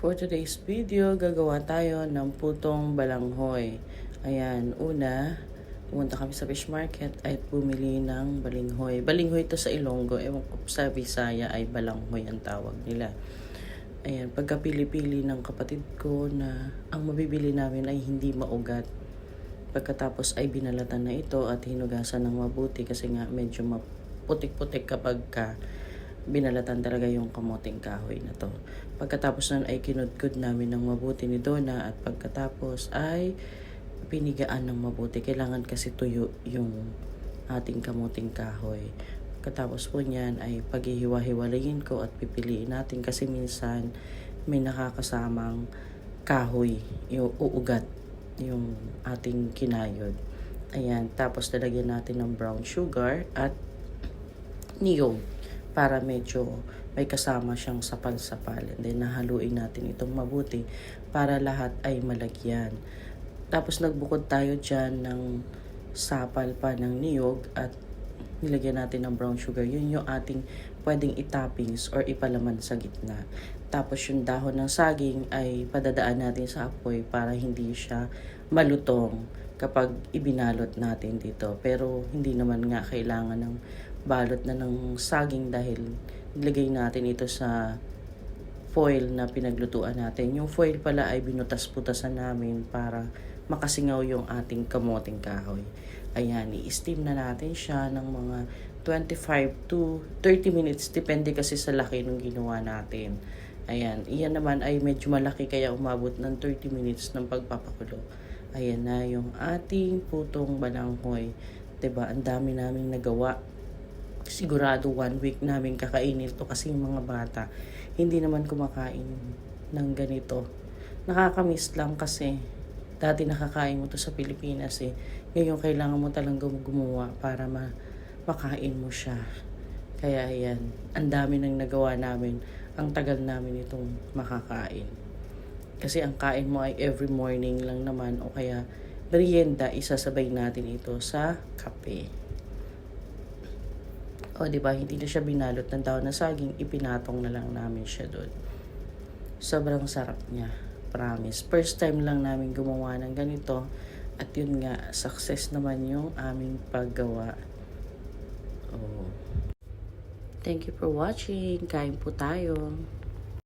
For today's video, gagawa tayo ng putong balanghoy. Ayan, una, pumunta kami sa fish market at bumili ng balinghoy. Balinghoy to sa Ilonggo, ewan ko sa Visaya ay balanghoy ang tawag nila. Ayan, pagkapili-pili ng kapatid ko na ang mabibili namin ay hindi maugat. Pagkatapos ay binalatan na ito at hinugasan ng mabuti kasi nga medyo maputik-putik kapag binalatan talaga yung kamoting kahoy na to. Pagkatapos nun ay kinudkod namin ng mabuti ni Donna at pagkatapos ay pinigaan ng mabuti. Kailangan kasi tuyo yung ating kamoting kahoy. Pagkatapos po niyan ay paghihiwa-hiwalayin ko at pipiliin natin kasi minsan may nakakasamang kahoy, yung uugat, yung ating kinayod. Ayan, tapos lalagyan natin ng brown sugar at niyog para medyo may kasama siyang sapal-sapal. And then nahaluin natin itong mabuti para lahat ay malagyan. Tapos nagbukod tayo dyan ng sapal pa ng niyog at nilagyan natin ng brown sugar. Yun yung ating pwedeng itoppings or ipalaman sa gitna. Tapos yung dahon ng saging ay padadaan natin sa apoy para hindi siya malutong kapag ibinalot natin dito. Pero hindi naman nga kailangan ng balot na ng saging dahil nilagay natin ito sa foil na pinaglutuan natin. Yung foil pala ay binutas-butasan namin para makasingaw yung ating kamoting kahoy. Ayan, i-steam na natin siya ng mga 25 to 30 minutes. Depende kasi sa laki ng ginawa natin. Ayan, iyan naman ay medyo malaki kaya umabot ng 30 minutes ng pagpapakulo. Ayan na yung ating putong balanghoy. Diba, ang dami naming nagawa. Sigurado 1 week namin kakainin to kasi yung mga bata hindi naman kumakain ng ganito. Nakakamiss lang kasi dati nakakain mo to sa Pilipinas eh. Ngayon kailangan mo talagang gumawa para makain mo siya. Kaya ayan, ang dami nang nagawa namin. Ang tagal namin itong makakain. Kasi ang kain mo ay every morning lang naman o kaya merienda, isasabay natin ito sa kape. O diba, hindi na siya binalot ng dahon na saging, ipinatong na lang namin siya doon. Sobrang sarap niya, promise. First time lang namin gumawa ng ganito at yun nga, success naman yung aming paggawa. Oh. Thank you for watching. Kain po tayo.